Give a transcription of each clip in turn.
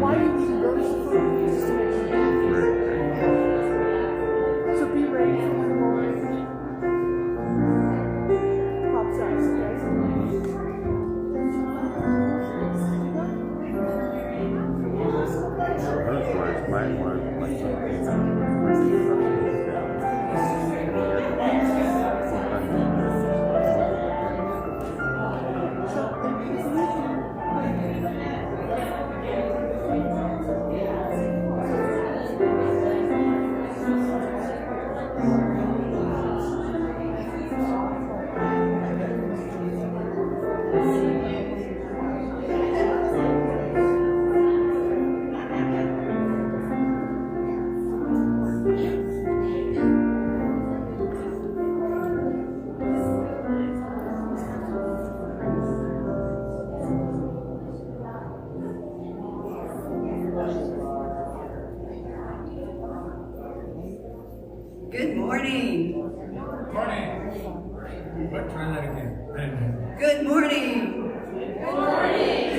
Why do you roast food? Just to make sure. So be ready for when the morning pops up. Good morning. Good morning. But try that again. Good morning. Good morning.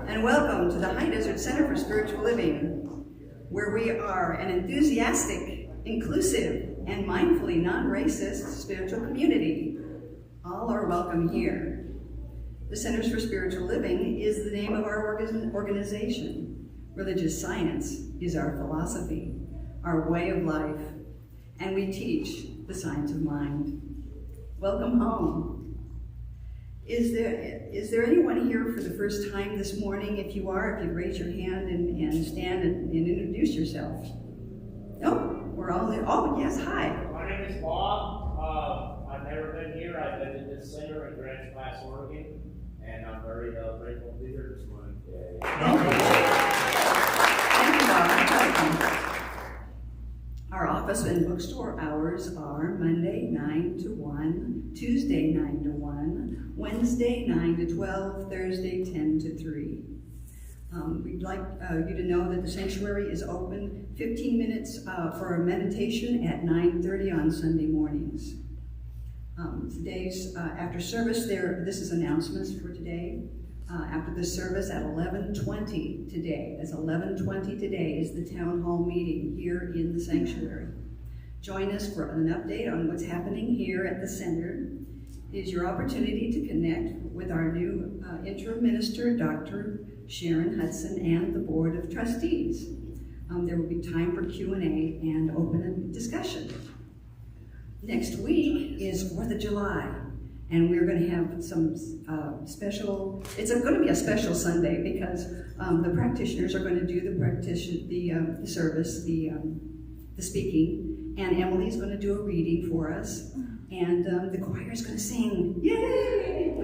And welcome to the High Desert Center for Spiritual Living, where we are an enthusiastic, inclusive, and mindfully non-racist spiritual community. All are welcome here. The Centers for Spiritual Living is the name of our organization. Religious science is our philosophy, our way of life, and we teach the science of mind. Welcome home. Is there anyone here for the first time this morning? If you are, if you'd raise your hand and stand and introduce yourself. No, we're all there. Oh, yes, hi. My name is Bob. I've never been here. I've been in this center in Grants Pass, Oregon, and I'm very grateful to be here this morning. Thank you, Bob. Welcome. Our office and bookstore hours are Monday 9 to 1, Tuesday 9 to 1, Wednesday 9 to 12, Thursday 10 to 3. We'd like you to know that the sanctuary is open 15 minutes for a meditation at 9:30 on Sunday mornings. Today's after service, this is announcements for today. After the service at 11:20 today, that's 11:20 today, is the town hall meeting here in the sanctuary. Join us for an update on what's happening here at the center. It is your opportunity to connect with our new interim minister, Dr. Sharon Hudson, and the board of trustees. There will be time for Q&A and open discussion. Next week is 4th of July. And we're going to have some special, it's going to be a special Sunday because the practitioners are going to do the service, the speaking, and Emily's going to do a reading for us, and the choir is going to sing, yay!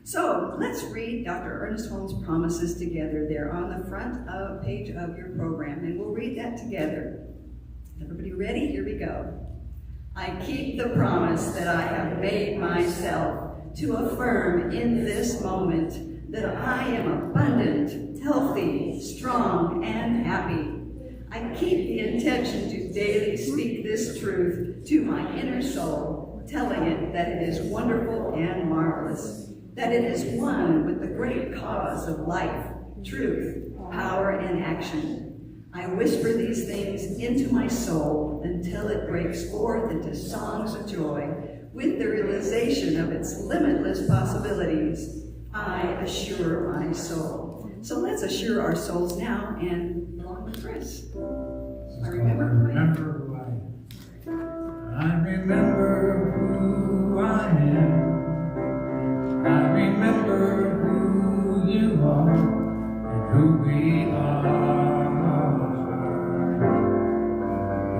So let's read Dr. Ernest Holmes' promises together. They're on the front page of your program, and we'll read that together. Everybody ready? Here we go. I keep the promise that I have made myself to affirm in this moment that I am abundant, healthy, strong, and happy. I keep the intention to daily speak this truth to my inner soul, telling it that it is wonderful and marvelous, that it is one with the great cause of life, truth, power, and action. I whisper these things into my soul until it breaks forth into songs of joy with the realization of its limitless possibilities. I assure my soul. So let's assure our souls now and along with Chris. I remember who I am. I remember who I am. I remember who you are and who we are.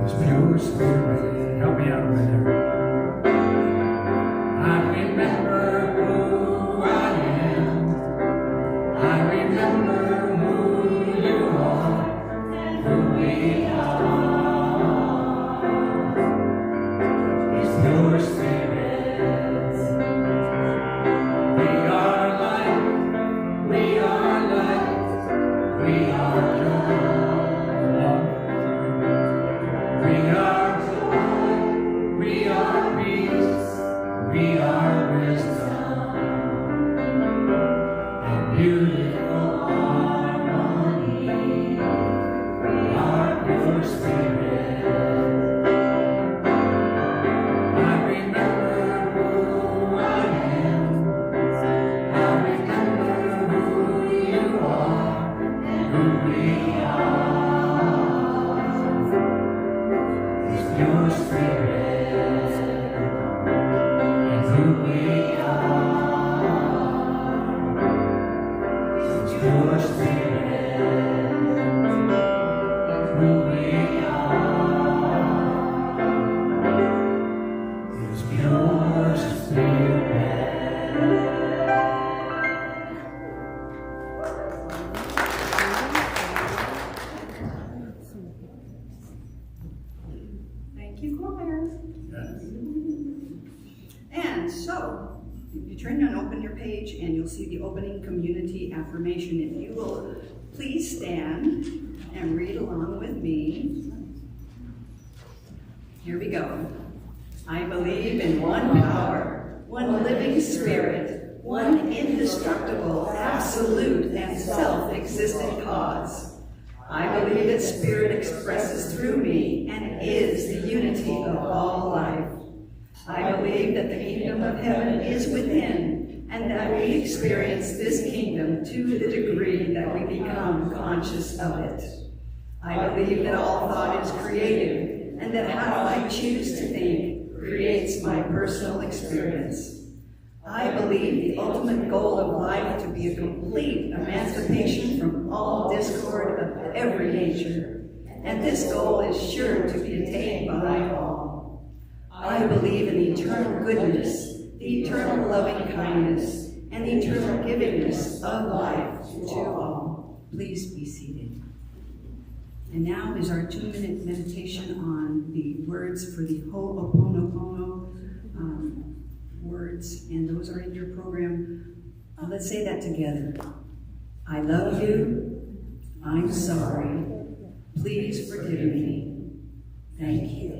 It's pure spirit. Help me out right there. I remember who I am. I remember who you are and who we are. It's pure spirit. We are light. We are light. We are joy. We are joy, we are peace, we are wisdom. so, if you turn and open your page and you'll see the opening community affirmation. If you will please stand and read along with me. Here we go. I believe in one power, one living spirit, one indestructible, absolute, and self-existent cause. I believe that spirit expresses through me and is the unity of all life. I believe that the kingdom of heaven is within, and that we experience this kingdom to the degree that we become conscious of it. I believe that all thought is creative, and that how I choose to think creates my personal experience. I believe the ultimate goal of life to be a complete emancipation from all discord of every nature, and this goal is sure to be attained by all. I believe in the eternal goodness, the eternal loving kindness, and the eternal givingness of life to all. Please be seated. And now is our 2-minute meditation on the words for the Ho'oponopono words, and those are in your program. Let's say that together. I love you. I'm sorry. Please forgive me. Thank you.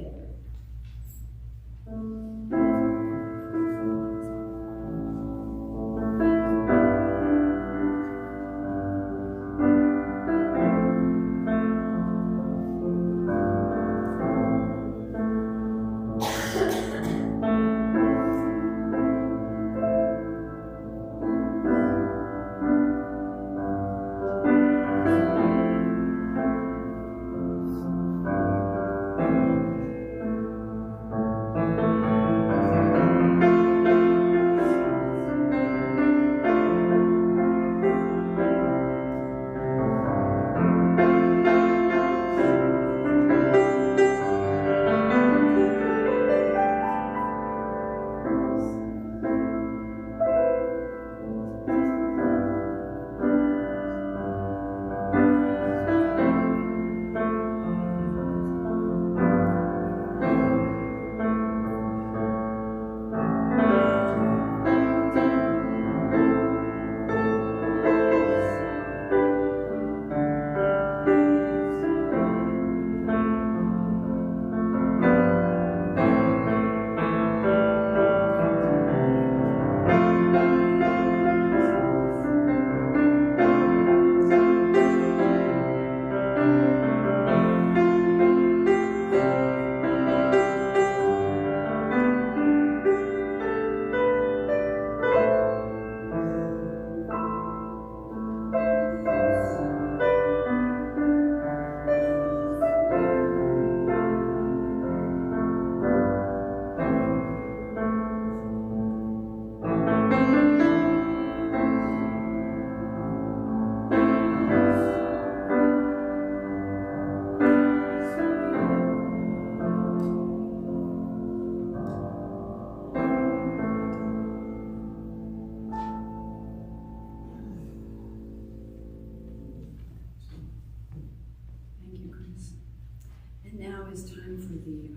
Now is time for the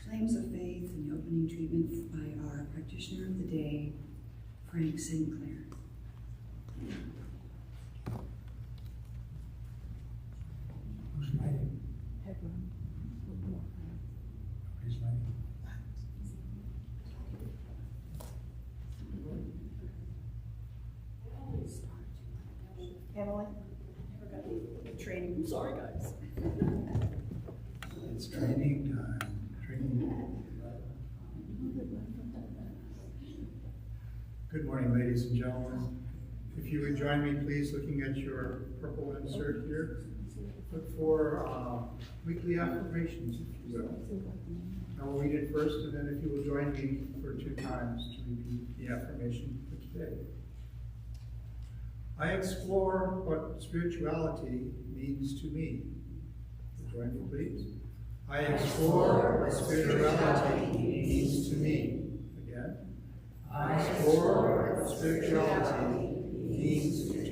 Flames of Faith and the opening treatment by our practitioner of the day, Frank Sinclair. Who's writing? Nobody's writing. Emily? Training. I'm sorry, guys. It's training time. Training. Good morning, ladies and gentlemen. If you would join me, please, looking at your purple insert here. Look for weekly affirmations, if you will. I will read it first, and then if you will join me for 2 times to repeat the affirmation for today. I explore what spirituality means to me. Join me, please. I explore what spirituality means to me. Again. I explore what spirituality means to me.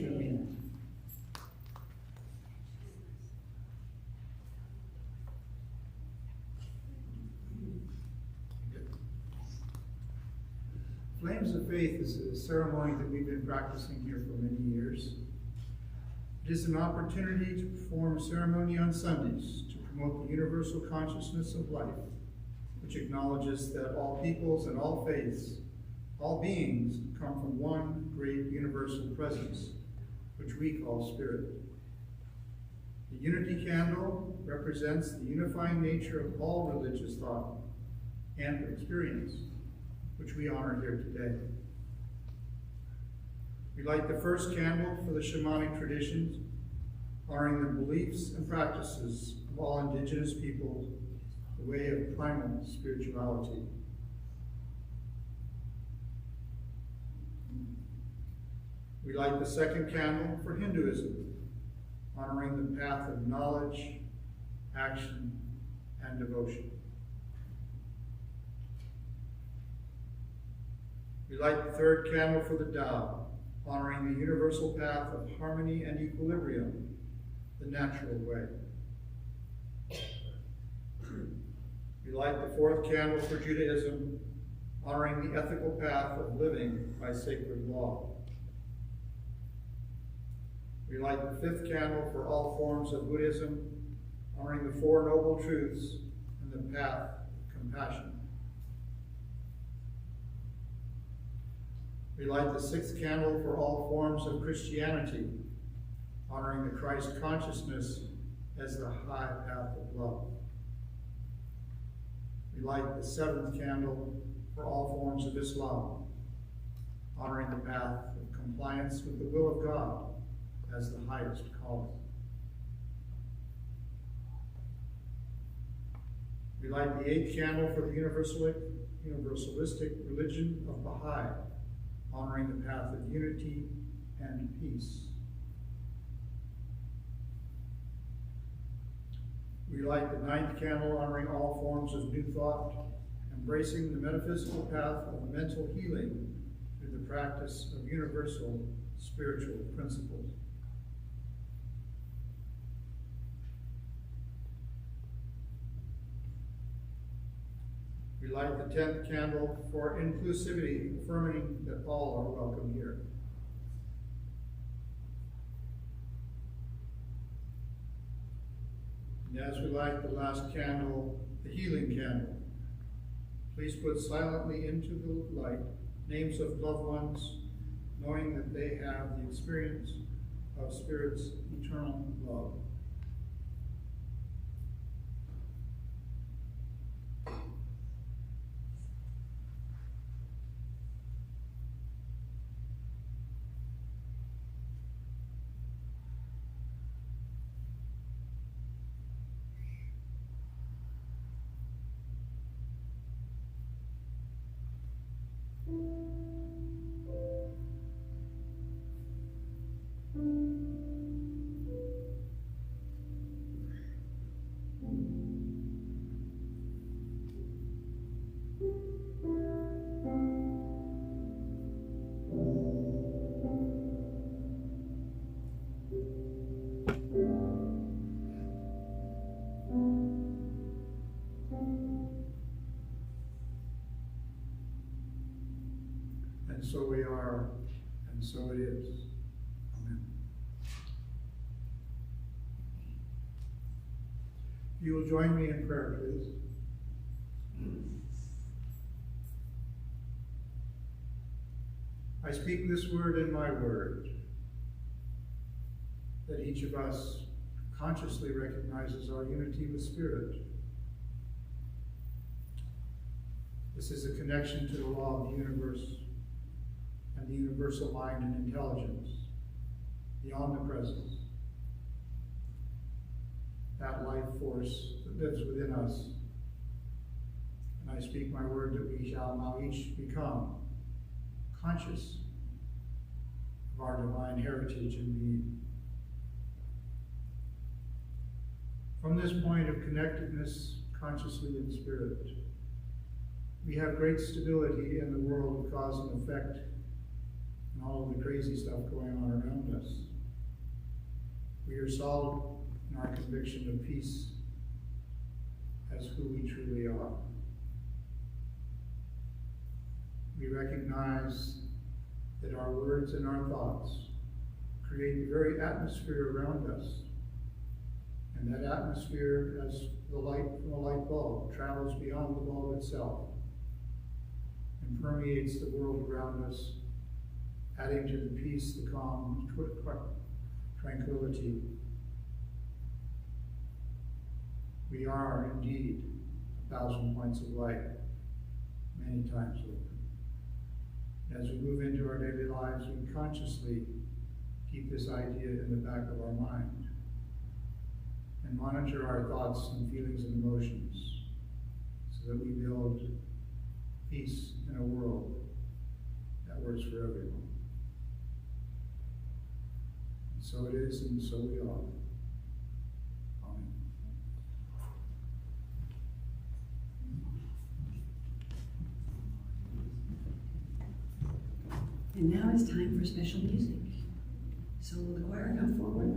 Flames of Faith is a ceremony that we've been practicing here for many years. It is an opportunity to perform ceremony on Sundays to promote the universal consciousness of life, which acknowledges that all peoples and all faiths, all beings, come from one great universal presence, which we call Spirit. The Unity Candle represents the unifying nature of all religious thought and experience, which we honor here today. We light the first candle for the shamanic traditions, honoring the beliefs and practices of all indigenous peoples, the way of primal spirituality. We light the second candle for Hinduism, honoring the path of knowledge, action, and devotion. We light the third candle for the Tao, honoring the universal path of harmony and equilibrium, the natural way. We light the fourth candle for Judaism, honoring the ethical path of living by sacred law. We light the fifth candle for all forms of Buddhism, honoring the Four Noble Truths and the path of compassion. We light the sixth candle for all forms of Christianity, honoring the Christ consciousness as the high path of love. We light the seventh candle for all forms of Islam, honoring the path of compliance with the will of God as the highest calling. We light the eighth candle for the universalistic religion of Baha'i, honoring the path of unity and peace. We light the ninth candle, honoring all forms of new thought, embracing the metaphysical path of mental healing through the practice of universal spiritual principles. We light the 10th candle for inclusivity, affirming that all are welcome here. And as we light the last candle, the healing candle, please put silently into the light names of loved ones, knowing that they have the experience of Spirit's eternal love. And so we are, and so it is. Amen. You will join me in prayer, please. I speak this word and my word, that each of us consciously recognizes our unity with Spirit. This is a connection to the law of the universe and the universal mind and intelligence, the omnipresence, that life force that lives within us. And I speak my word that we shall now each become conscious of our divine heritage and being. From this point of connectedness consciously in Spirit, we have great stability in the world of cause and effect and all of the crazy stuff going on around us. We are solid in our conviction of peace as who we truly are. We recognize that our words and our thoughts create the very atmosphere around us. And that atmosphere, as the light from a light bulb, travels beyond the bulb itself and permeates the world around us, adding to the peace, the calm, tranquility. We are indeed 1,000 points of light, many times over. As we move into our daily lives, we consciously keep this idea in the back of our mind and monitor our thoughts and feelings and emotions so that we build peace in a world that works for everyone. And so it is, and so we are. Amen. And now it's time for special music. So will the choir come forward?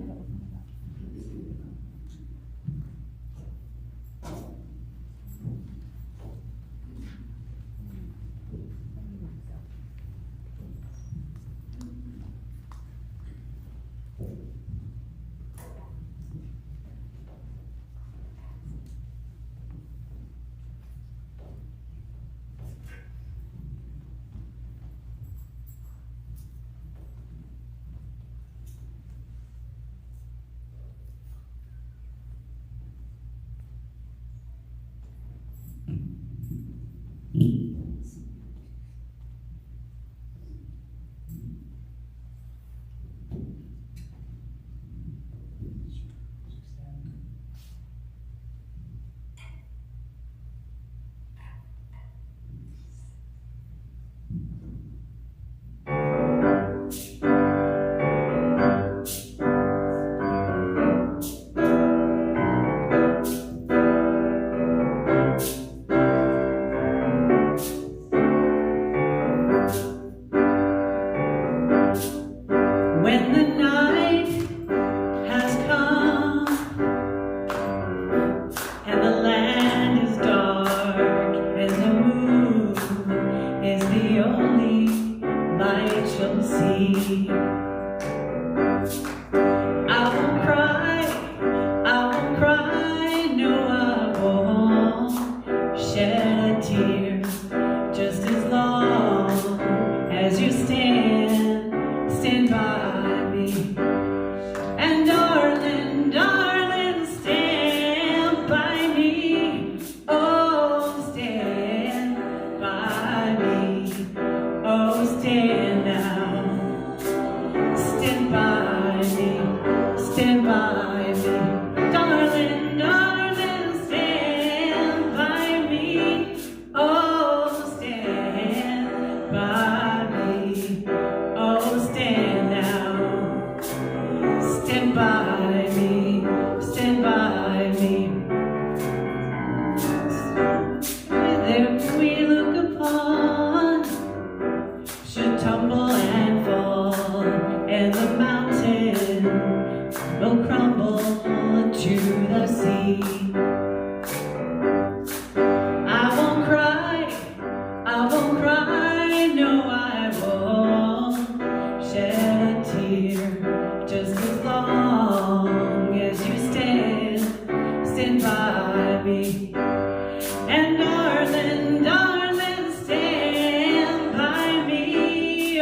And darling, darling, stand by me.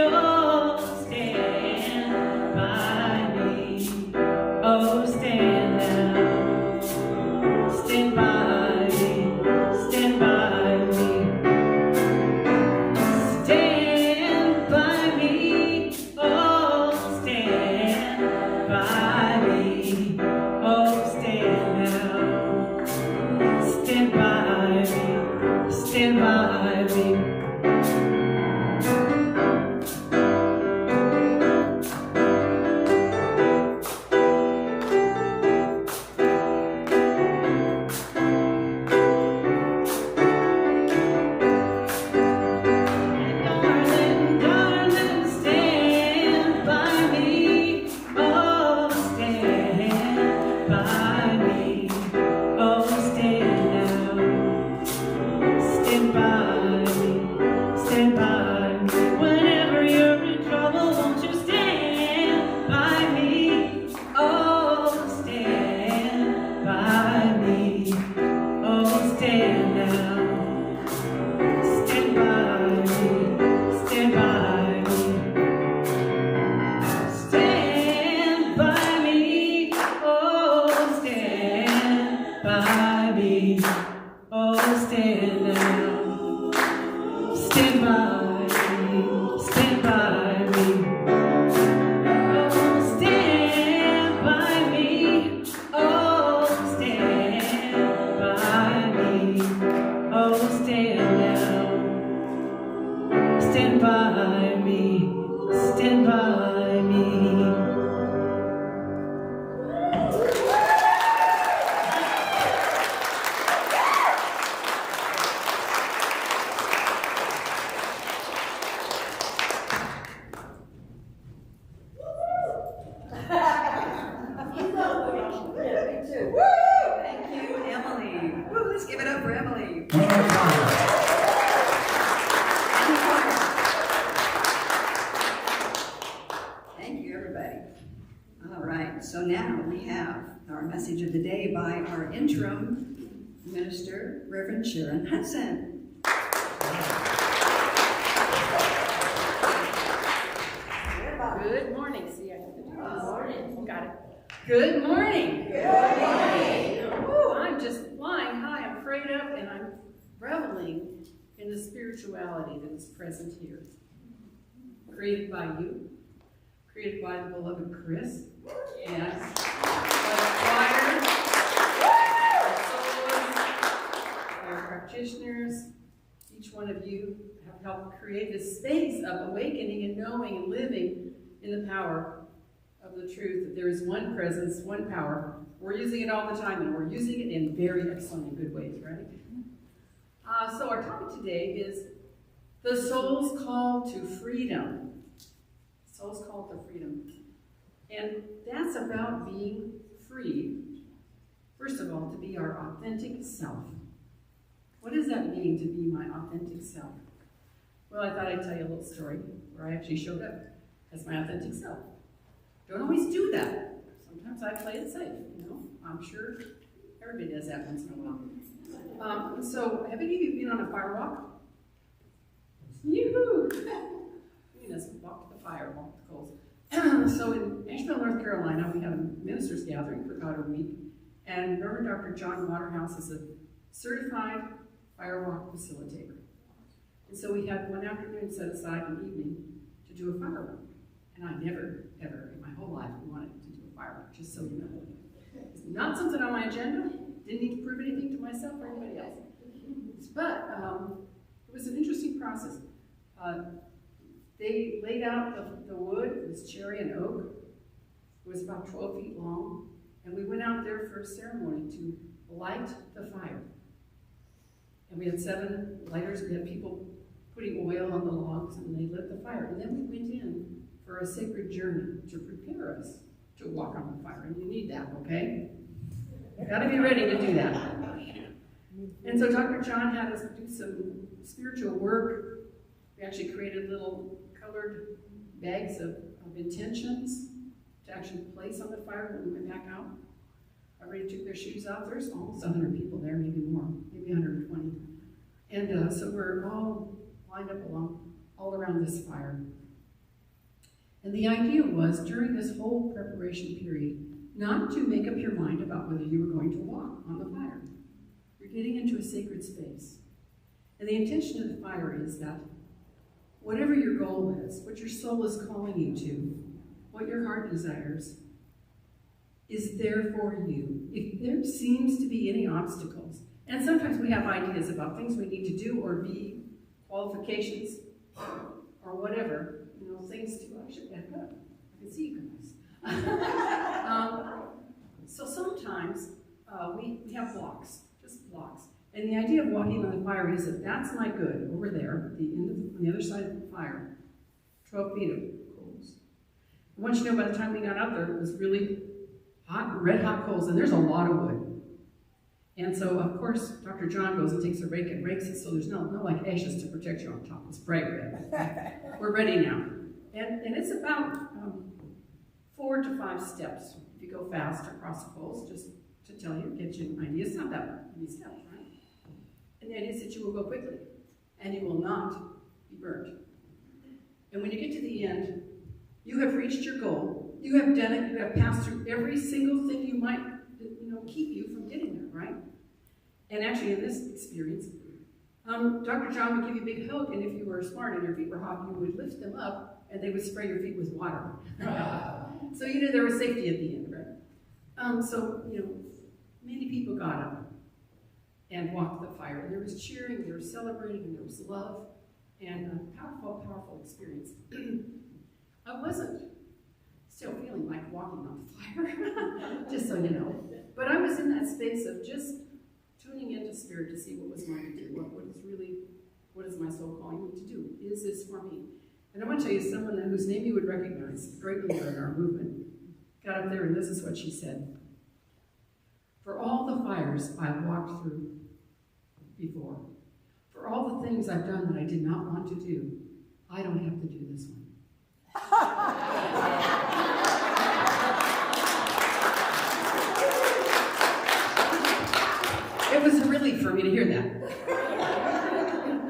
by me, stand by me. Thank you, Emily. Woo, let's give it up for Emily. Thank you, everybody. All right, so now we have our message of the day by our interim minister, Reverend Sharon Hudson. Good morning. See, I have to do this. Good morning. Got it. Good morning. Good morning. Woo, I'm just flying high. I'm prayed up and I'm reveling in the spirituality that is present here. Created by you. Created by the beloved Chris. Yes. By the choir. Our practitioners. Each one of you have helped create this space of awakening and knowing and living in the power of the truth that there is one presence, one power. We're using it all the time, and we're using it in very excellent and good ways, right? So our topic today is the soul's call to freedom. Soul's call to freedom. And that's about being free, first of all, to be our authentic self. What does that mean, to be my authentic self? Well, I thought I'd tell you a little story where I actually showed up as my authentic self. Don't always do that. Sometimes I play it safe, you know. I'm sure everybody does that once in a while. So, have any of you been on a fire walk? Yoo-hoo! You know, walk to the fire, walk to the coals. So in Asheville, North Carolina, we had a ministers gathering for God a week, and Reverend Dr. John Waterhouse is a certified fire walk facilitator. And so we had one afternoon set aside, an evening, to do a fire walk. And I never, ever in my whole life wanted to do a fire walk, just so you know. It's not something on my agenda. Didn't need to prove anything to myself or anybody else. But it was an interesting process. They laid out the wood. It was cherry and oak. It was about 12 feet long. And we went out there for a ceremony to light the fire. And we had 7 lighters. We had people putting oil on the logs, and they lit the fire. And then we went in for a sacred journey to prepare us to walk on the fire. And you need that, okay? You gotta be ready to do that. And so Dr. John had us do some spiritual work. We actually created little colored bags of intentions to actually place on the fire when we went back out. Everybody took their shoes off. There's almost 100 people there, maybe more, maybe 120. And so we're all lined up all around this fire. And the idea was, during this whole preparation period, not to make up your mind about whether you were going to walk on the fire. You're getting into a sacred space. And the intention of the fire is that whatever your goal is, what your soul is calling you to, what your heart desires, is there for you. If there seems to be any obstacles, and sometimes we have ideas about things we need to do or be, qualifications, or whatever, you know, things to, I should back up. I can see you guys. So sometimes we have blocks, just blocks. And the idea of walking on the fire is that that's my good over there, on the other side of the fire, 12 feet of coals. I want you to know, by the time we got out there, it was really hot, red hot coals, and there's a lot of wood. And so, of course, Dr. John goes and takes a rake and rakes it, so there's no like ashes to protect you on top. It's bright red. We're ready now. And it's about 4 to 5 steps. If you go fast across the coals, just to tell you, get you an idea. It's not that many steps, right? And the idea is that you will go quickly, and you will not be burnt. And when you get to the end, you have reached your goal. You have done it. You have passed through every single thing you might, keep you from getting there, right? And actually, in this experience, Dr. John would give you a big hug, and if you were smart and your feet were hot, you would lift them up, and they would spray your feet with water. So you knew there was safety at the end, right? So, many people got up and walked the fire. And there was cheering, there was celebrating, and there was love, and powerful call powerful experience. I wasn't still feeling like walking on fire, just so you know. But I was in that space of just tuning into spirit to see what was mine to do, what is my soul calling me to do? Is this for me? And I want to tell you someone whose name you would recognize, a great leader in our movement, got up there and this is what she said. For all the fires I've walked through before, for all the things I've done that I did not want to do, I don't have to do this one. It was a relief for me to hear that.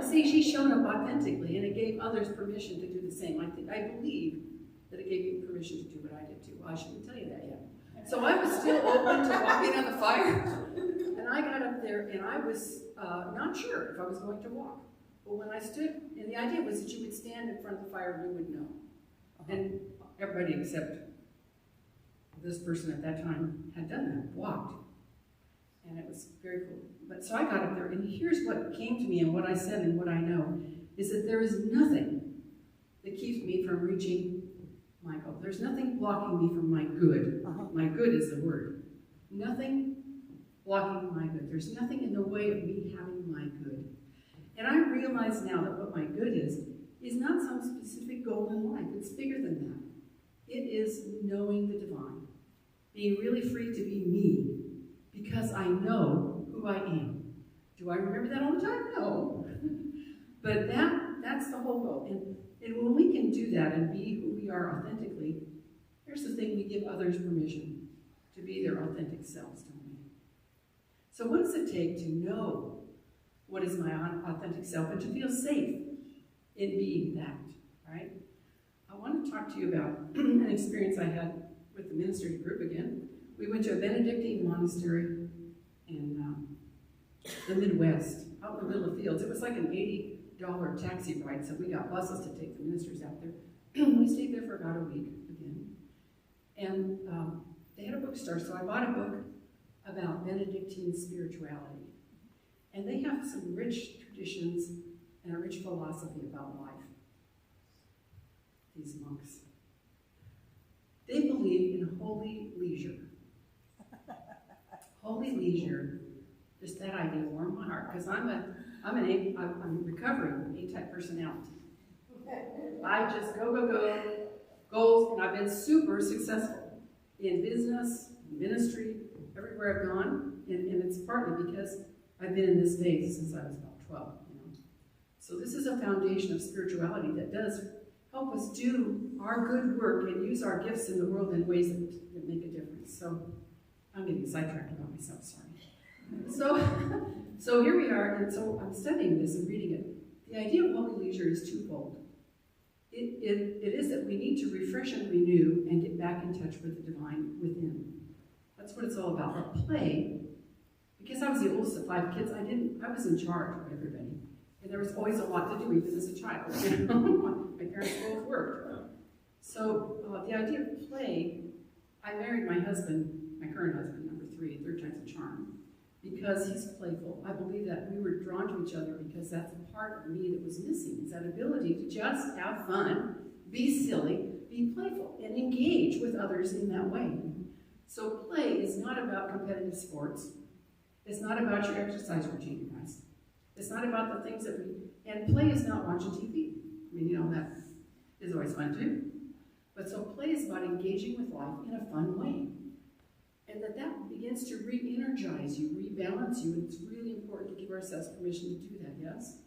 See, she showed up authentically, and it gave others permission to do the same. I believe that it gave you permission to do what I did too. Well, I shouldn't tell you that yet. So I was still open to walking on the fire, and I got up there, and I was not sure if I was going to walk. But when I stood, and the idea was that you would stand in front of the fire and you would know. And everybody except this person at that time had done that, walked. And it was very cool. But so I got up there, and here's what came to me and what I said and what I know, is that there is nothing that keeps me from reaching my goal. There's nothing blocking me from my good. My good is the word. Nothing blocking my good. There's nothing in the way of me having my good. And I realize now that what my good is not some specific goal in life. It's bigger than that. It is knowing the divine. Being really free to be me. Because I know who I am. Do I remember that all the time? No. But that's the whole goal. And when we can do that and be who we are authentically, here's the thing, we give others permission to be their authentic selves, don't we? So what does it take to know what is my authentic self and to feel safe in being that, right? I want to talk to you about an experience I had with the ministry group again. We went to a Benedictine monastery in the Midwest, out in the middle of fields. It was like an $80 taxi ride, so we got buses to take the ministers out there. We stayed there for about a week again. And they had a bookstore, so I bought a book about Benedictine spirituality. And they have some rich traditions and a rich philosophy about life, these monks. They believe in holy leisure. Holy leisure, just that idea warmed my heart, because I'm recovering A-type personality. I just go, goals, and I've been super successful in business, ministry, everywhere I've gone, and it's partly because I've been in this faith since I was about 12, you know. So this is a foundation of spirituality that does help us do our good work and use our gifts in the world in ways that make a difference. So I'm getting sidetracked about myself, sorry. So here we are, and so I'm studying this and reading it. The idea of holy leisure is twofold. It is that we need to refresh and renew and get back in touch with the divine within. That's what it's all about. But play, because I was the oldest of 5 kids, I was in charge of everybody. And there was always a lot to do, even as a child. My parents both worked. So the idea of play, I married my husband, my current husband, number 3, third time's a charm, because he's playful. I believe that we were drawn to each other because that's a part of me that was missing. It's that ability to just have fun, be silly, be playful, and engage with others in that way. So play is not about competitive sports. It's not about your exercise routine, you guys. It's not about the things that and play is not watching TV. I mean, you know, that is always fun too. But so play is about engaging with life in a fun way. And that begins to re-energize you, rebalance you, and it's really important to give ourselves permission to do that, yes?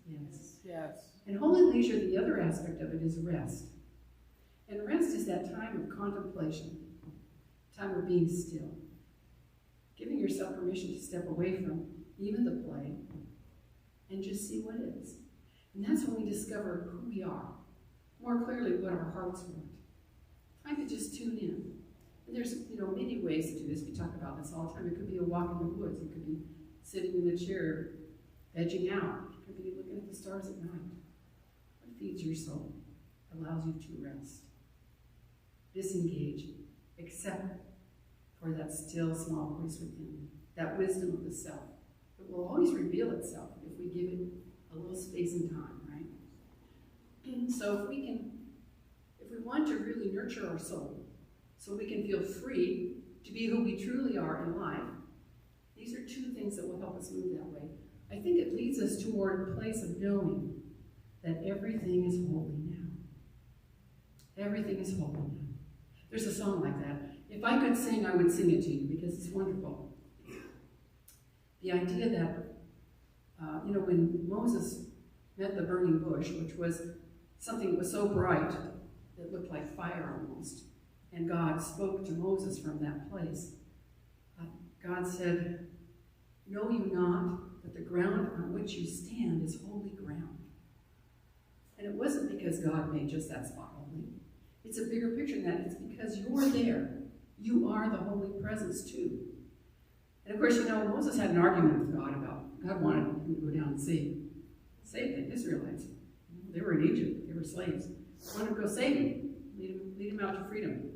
Yes. Yes. And holy leisure, the other aspect of it is rest. And rest is that time of contemplation, time of being still. Giving yourself permission to step away from even the play and just see what is. And that's when we discover who we are, more clearly what our hearts want. Time to just tune in. And there's, many ways to do this. We talk about this all the time. It could be a walk in the woods. It could be sitting in a chair, vegging out. It could be looking at the stars at night. What feeds your soul, allows you to rest, disengage, accept for that still small voice within, that wisdom of the self. It will always reveal itself if we give it a little space and time, right? So if we want to really nurture our soul, so we can feel free to be who we truly are in life, these are two things that will help us move that way. I think it leads us toward a place of knowing that everything is holy now. Everything is holy now. There's a song like that. If I could sing, I would sing it to you because it's wonderful. The idea that, when Moses met the burning bush, which was something that was so bright that looked like fire almost, and God spoke to Moses from that place, God said, "Know you not that the ground on which you stand is holy ground?" And it wasn't because God made just that spot holy. It's a bigger picture than that. It's because you're there. You are the holy presence too. And of course, Moses had an argument with God God wanted him to go down and save the Israelites. They were in Egypt. They were slaves. He wanted to go save them, lead them out to freedom.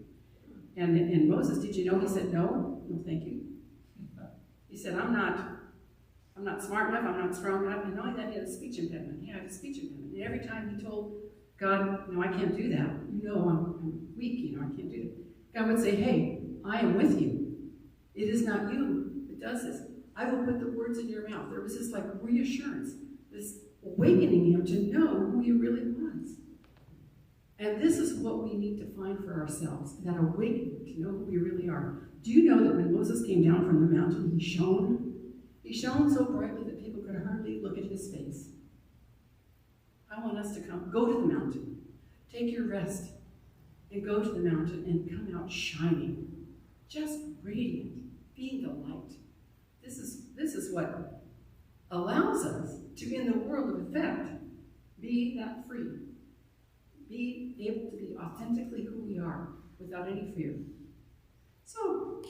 And Moses, did you know, he said, no, thank you. He said, I'm not smart enough, I'm not strong enough. And not only that, he had a speech impediment. He had a speech impediment. And every time he told God, no, I can't do that. I'm weak, I can't do that. God would say, hey, I am with you. It is not you that does this. I will put the words in your mouth. There was this reassurance, this awakening him to know who he really was. And this is what we need to find for ourselves, that awakening to know who we really are. Do you know that when Moses came down from the mountain, he shone? He shone so brightly that people could hardly look at his face. I want us to go to the mountain, take your rest, and go to the mountain and come out shining, just radiant, being the light. This is what allows us to, in the world of effect, be that free. Be able to be authentically who we are without any fear. So,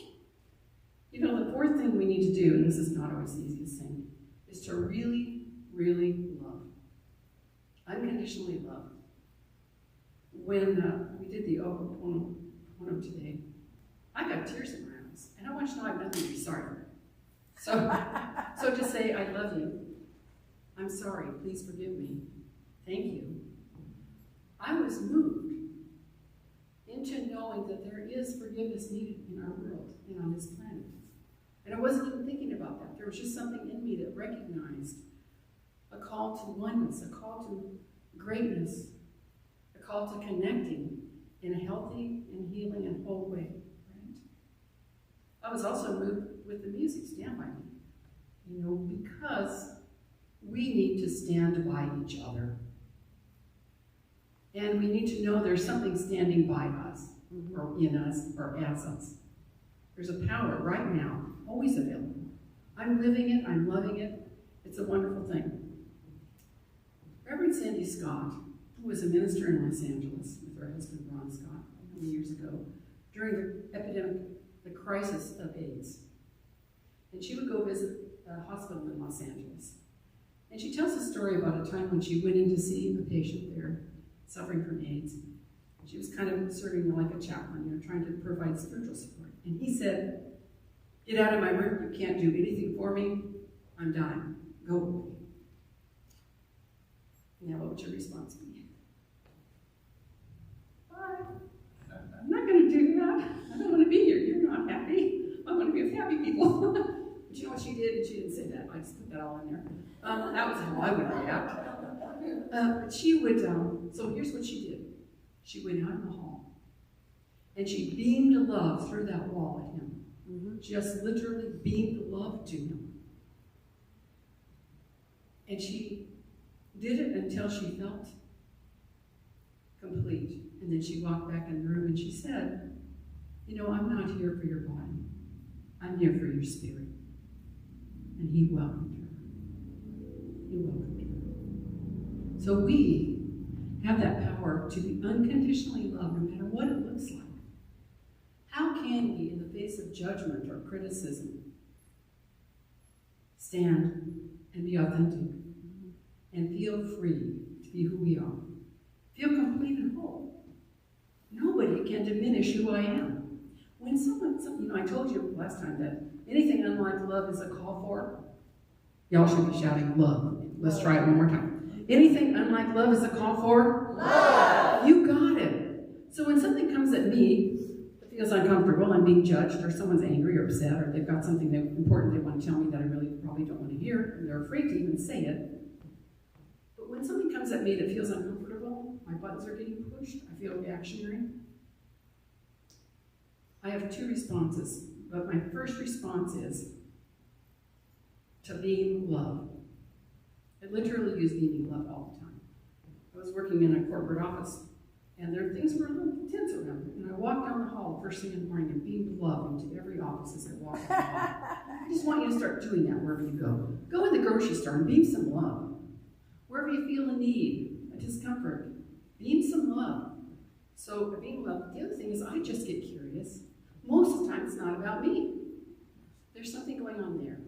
the fourth thing we need to do, and this is not always the easiest thing, is to really, really love. Unconditionally love. When we did the Ho'oponopono today, I got tears in my eyes, and I want you to know I have nothing to be sorry for. So just say, I love you. I'm sorry. Please forgive me. Thank you. I was moved into knowing that there is forgiveness needed in our world and on this planet. And I wasn't even thinking about that. There was just something in me that recognized a call to oneness, a call to greatness, a call to connecting in a healthy and healing and whole way. Right? I was also moved with the music, Stand By Me. Because we need to stand by each other. And we need to know there's something standing by us, or in us, or as us. There's a power right now, always available. I'm living it, I'm loving it. It's a wonderful thing. Reverend Sandy Scott, who was a minister in Los Angeles with her husband Ron Scott many years ago, during the epidemic, the crisis of AIDS. And she would go visit a hospital in Los Angeles. And she tells a story about a time when she went in to see a patient there suffering from AIDS. She was kind of serving like a chaplain, trying to provide spiritual support. And he said, "Get out of my room, you can't do anything for me, I'm dying, go away." Now what would your response be? Bye. I'm not going to do that. I don't want to be here, you're not happy. I want to be with happy people. But you know what she did? And she didn't say that, I just put that all in there. That was how I would react. But she would, so here's what she did. She went out in the hall, and she beamed love through that wall at him. Just literally beamed love to him. And she did it until she felt complete. And then she walked back in the room and she said, I'm not here for your body. I'm here for your spirit. And he welcomed her. He welcomed her. So we have that power to be unconditionally loved no matter what it looks like. How can we, in the face of judgment or criticism, stand and be authentic and feel free to be who we are? Feel complete and whole. Nobody can diminish who I am. When I told you last time that anything unlike love is a call for, y'all should be shouting love. Let's try it one more time. Anything unlike love is a call for? Love! You got it. So when something comes at me that feels uncomfortable, I'm being judged, or someone's angry or upset, or they've got something important they want to tell me that I really probably don't want to hear, and they're afraid to even say it. But when something comes at me that feels uncomfortable, my buttons are getting pushed, I feel reactionary, I have two responses. But my first response is to being love. I literally use being love all the time. I was working in a corporate office, and things were a little tense around me. And I walked down the hall first thing in the morning and beamed love into every office as I walked down the hall. I just want you to start doing that wherever you go. Go in the grocery store and beam some love. Wherever you feel a need, a discomfort, beam some love. So being love. The other thing is I just get curious. Most of the time it's not about me. There's something going on there.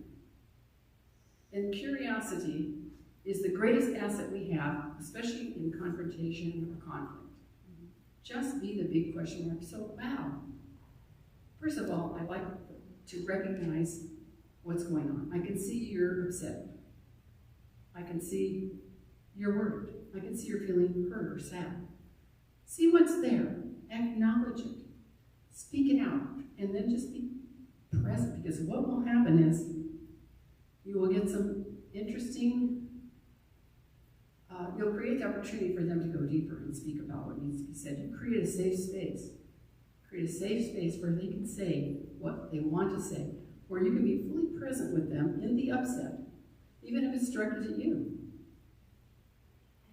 And curiosity is the greatest asset we have, especially in confrontation or conflict. Just be the big question mark. So, wow. First of all, I like to recognize what's going on. I can see you're upset. I can see you're worried. I can see you're feeling hurt or sad. See what's there. Acknowledge it. Speak it out. And then just be present. Because what will happen is you will get some interesting, you'll create the opportunity for them to go deeper and speak about what needs to be said. You create a safe space. Create a safe space where they can say what they want to say, where you can be fully present with them in the upset, even if it's directed at you.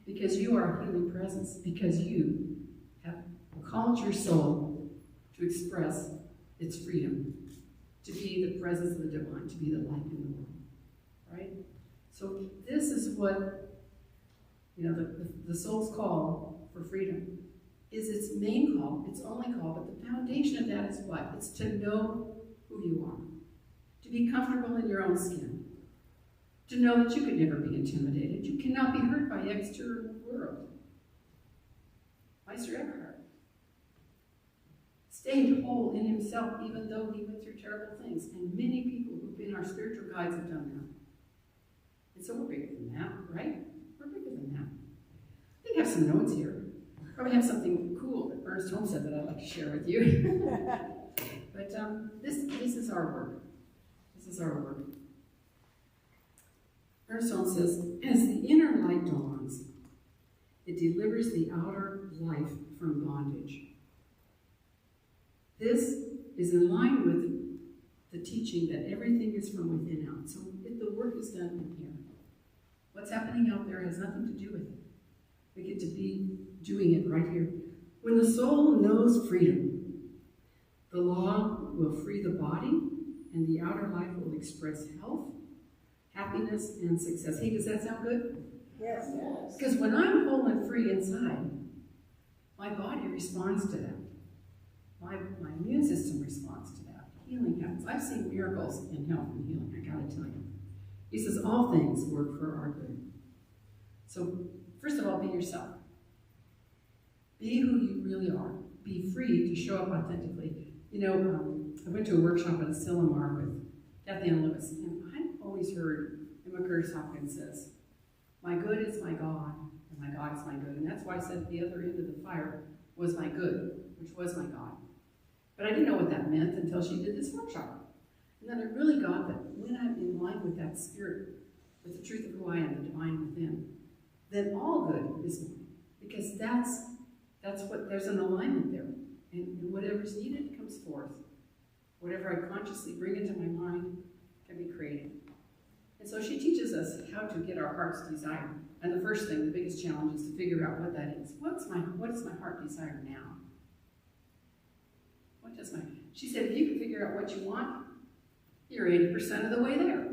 Because you are a healing presence, because you have called your soul to express its freedom, to be the presence of the divine, to be the light in the world. Right? So this is what, the soul's call for freedom is its main call, its only call, but the foundation of that is what? It's to know who you are, to be comfortable in your own skin, to know that you could never be intimidated. You cannot be hurt by the external world. Meister Eckhart stayed whole in himself even though he went through terrible things, and many people who've been our spiritual guides have done that. And so we're bigger than that, right? We're bigger than that. I think I have some notes here. Probably have something cool that Ernest Holmes said that I'd like to share with you. But this is our work. This is our work. Ernest Holmes says, as the inner light dawns, it delivers the outer life from bondage. This is in line with the teaching that everything is from within out. So if the work is done in here, what's happening out there has nothing to do with it. We get to be doing it right here. When the soul knows freedom, the law will free the body, and the outer life will express health, happiness, and success. Hey, does that sound good? Yes. Because when I'm whole and free inside, my body responds to that. My immune system responds to that. Healing happens. I've seen miracles in health and healing, I gotta tell you. He says all things work for our good. So, first of all, be yourself. Be who you really are. Be free to show up authentically. I went to a workshop at Asilomar with Kathy and Lewis, and I've always heard Emma Curtis Hopkins says, my good is my God, and my God is my good. And that's why I said at the other end of the fire was my good, which was my God. But I didn't know what that meant until she did this workshop. And then I really got that when I'm in line with that spirit, with the truth of who I am, the divine within, then all good is mine. Because that's what, there's an alignment there. And whatever's needed comes forth. Whatever I consciously bring into my mind can be created. And so she teaches us how to get our heart's desire. And the first thing, the biggest challenge, is to figure out what that is. What is my heart desire now? She said, if you can figure out what you want, you're 80% of the way there.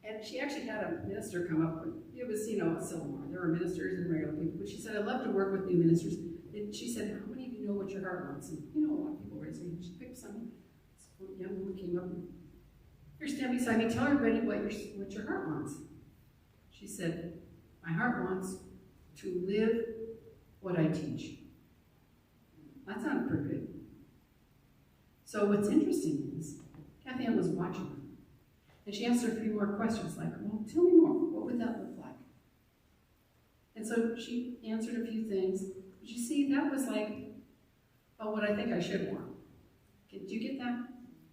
And she actually had a minister come up with, it was, Asilomar. There were ministers and regular people, but she said, I love to work with new ministers. And she said, how many of you know what your heart wants? And a lot of people raised their hand. She picked someone. This young woman came up and, here, stand beside me, tell everybody what your heart wants. She said, my heart wants to live what I teach. That sounded pretty good. So what's interesting is, Kathy Ann was watching her, and she asked her a few more questions, like, well, tell me more. What would that look like? And so she answered a few things. But you see, that was like, oh, what I think I should want. Did you get that?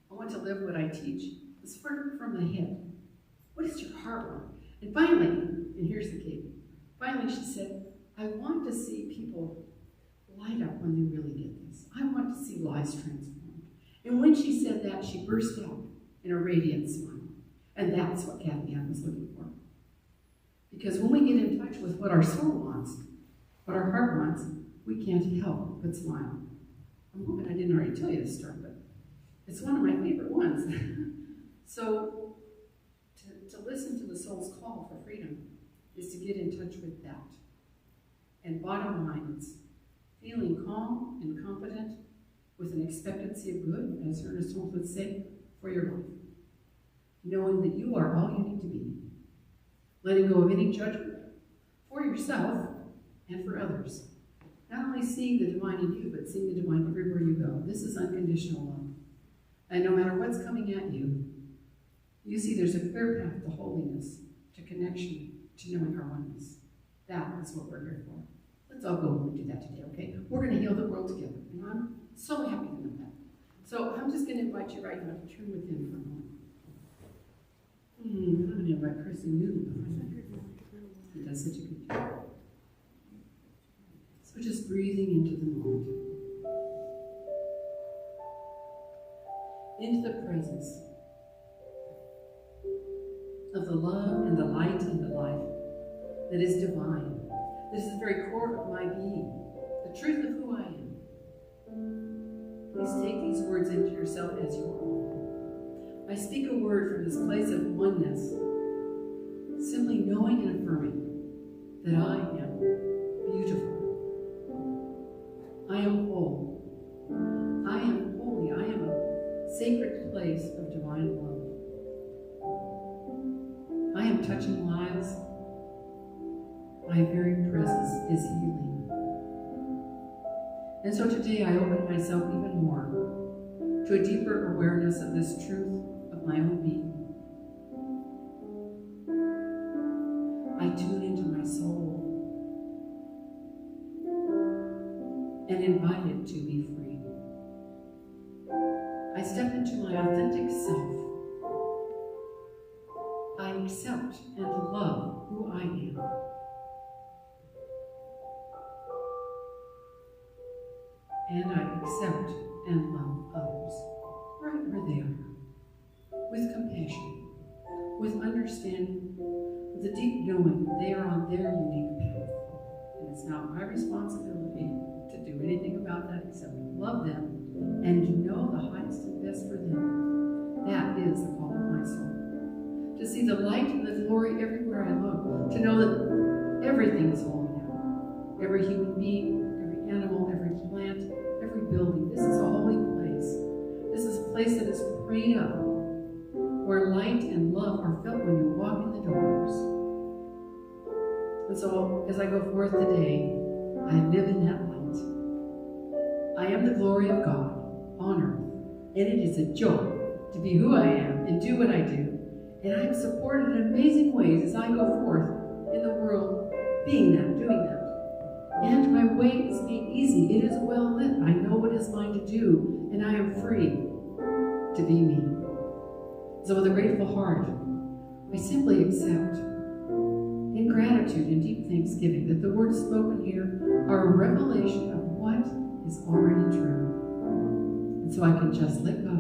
I want to live what I teach. It's from the head. What does your heart want? And finally, and here's the key, finally she said, I want to see people light up when they really get this. I want to see lives transformed. And when she said that, she burst out in a radiant smile. And that's what Kathy Ann was looking for. Because when we get in touch with what our soul wants, what our heart wants, we can't help but smile. I'm hoping I didn't already tell you this story, but it's one of my favorite ones. So, to listen to the soul's call for freedom is to get in touch with that. And bottom line, it's feeling calm and confident with an expectancy of good, as Ernest Holmes would say, for your life. Knowing that you are all you need to be. Letting go of any judgment for yourself and for others. Not only seeing the divine in you, but seeing the divine everywhere you go. This is unconditional love. And no matter what's coming at you, you see there's a clear path to holiness, to connection, to knowing our oneness. That is what we're here for. Let's all go and do that today, okay? We're going to heal the world together. And I'm so happy to know that. So I'm just going to invite you right now to turn within for a moment. I'm going to invite Kristen Newton behind me. He does such a good job. So just breathing into the moment. Into the presence of the love and the light and the life that is divine. This is the very core of my being, the truth of who I am. Please take these words into yourself as your own. I speak a word from this place of oneness, simply knowing and affirming that I am beautiful. I am whole. I am holy. I am a sacred place of divine love. I am touching lives. My very presence is healing. And so today I open myself even more to a deeper awareness of this truth of my own being. I tune into my soul and invite it to be free. I step into my authentic self. I accept and love who I am. And I accept and love others right where they are, with compassion, with understanding, with a deep knowing that they are on their unique path. And it's not my responsibility to do anything about that except love them and to know the highest and best for them. That is the call of my soul. To see the light and the glory everywhere I look. To know that everything is holy now. Every human being, every animal, every plant, every building. This is a holy place. This is a place that is prayed up, where light and love are felt when you walk in the doors. And so, as I go forth today, I live in that light. I am the glory of God on earth, and it is a joy to be who I am and do what I do. And I am supported in amazing ways as I go forth in the world, being that, doing that. And my way is made easy. It is well lit. I know what is mine to do, and I am free to be me. So with a grateful heart, I simply accept, in gratitude and deep thanksgiving, that the words spoken here are a revelation of what is already true. And so I can just let go.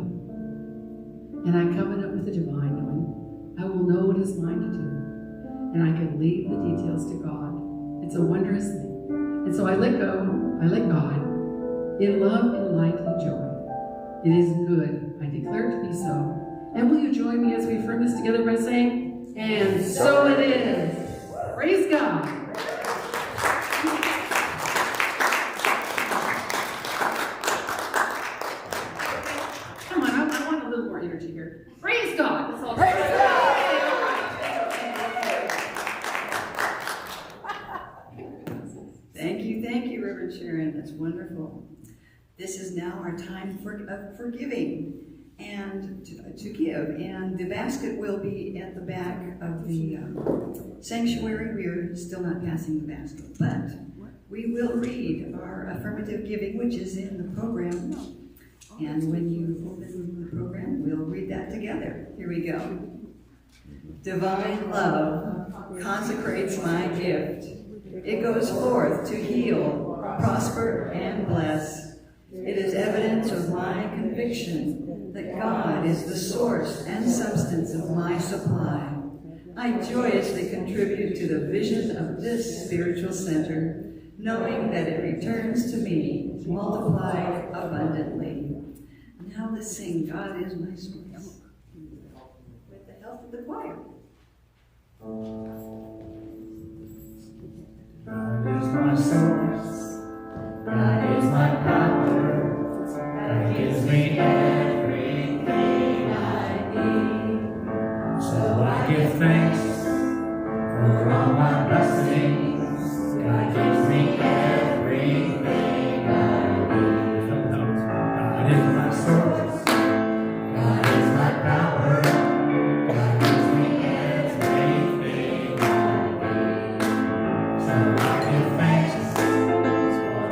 And I covenant with the divine, knowing I will know what is mine to do. And I can leave the details to God. It's a wondrous thing. And so I let go, I let God, in love and light and joy. It is good. I declare it to be so. And will you join me as we affirm this together by saying, and so it is. Praise God. Come on, I want a little more energy here. Praise God. That's all. Praise God. Thank you, Reverend Sharon. That's wonderful. This is now our time of forgiving. and to give. And the basket will be at the back of the sanctuary. We are still not passing the basket, but we will read our affirmative giving, which is in the program. And when you open the program, we'll read that together. Here we go. Divine love consecrates my gift. It goes forth to heal, prosper, and bless. It is evidence of my conviction that God is the source and substance of my supply. I joyously contribute to the vision of this spiritual center, knowing that it returns to me multiplied abundantly. Now let's sing God is my source with the help of the choir. God is my source, God is my power, God gives me everything I need. So I give thanks for all my blessings, God gives me everything I need. God is my source, God is my power, God gives me everything I need. So I give thanks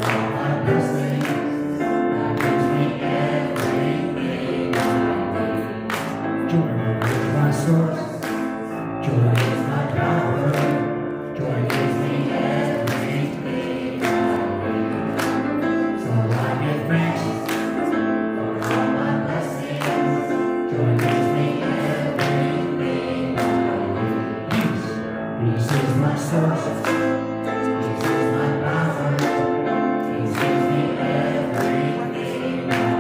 for all my blessings, God gives me everything I need. Joy is my source, joy is my power, joy gives me everything I need. So I give thanks for all my blessings, joy gives me everything I need. Peace is my source, peace is my power, peace gives me everything I need.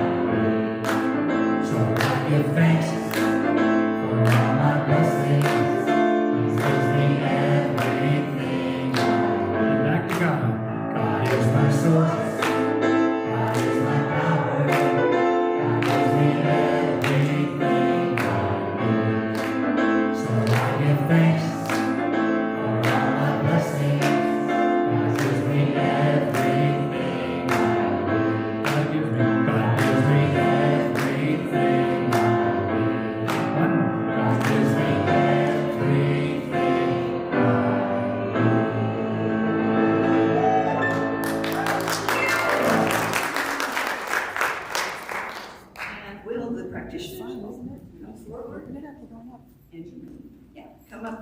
So I give thanks for all my blessings, peace gives me everything I need. Back to God. God is my source, God is my power, God gives me everything I need. So I give thanks for all my blessings, God gives me everything I need. God gives me everything I need. God gives me everything I And will the practitioners come forward? And come up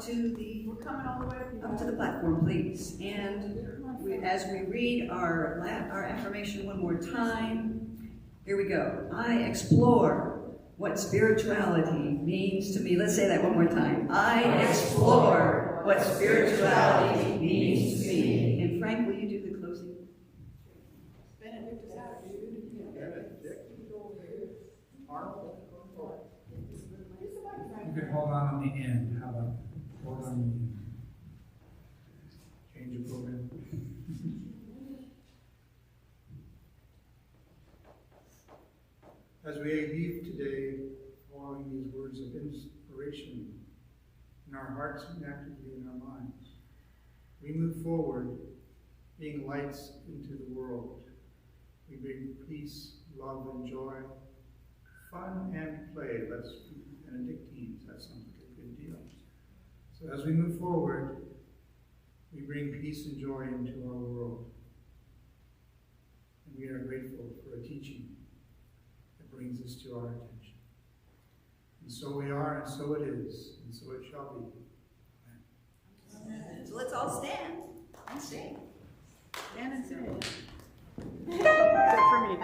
to the platform, please. And as we read our affirmation one more time, here we go. I explore what spirituality means to me. Let's say that one more time. I explore what spirituality means to me. And Frank, will you do the closing? You can hold on the end. How about hold on the end? Change the program. As we leave today, following these words of inspiration in our hearts and actively in our minds, we move forward, being lights into the world. We bring peace, love, and joy, fun and play. Let's be Benedictines. That sounds like a good deal. So as we move forward, we bring peace and joy into our world. And we are grateful for a teaching that brings this to our attention. And so we are, and so it is, and so it shall be. So let's all stand and sing. Stand and sing. Except for me.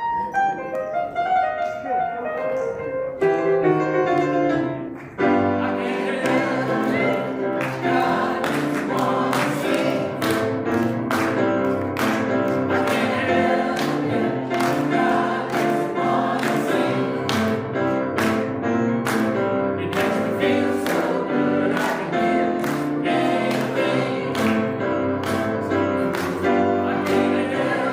can't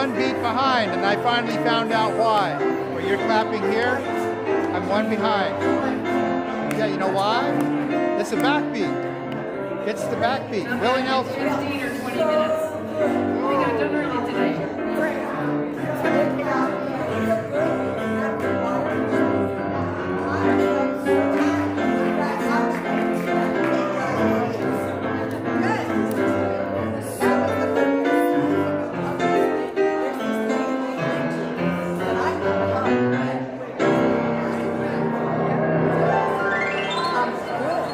one beat behind, and I finally found out why. Where you're clapping here, I'm one behind. Yeah, you know why? It's a backbeat. It's the backbeat. Willie Nelson. 15 or 20 minutes. We got done early today.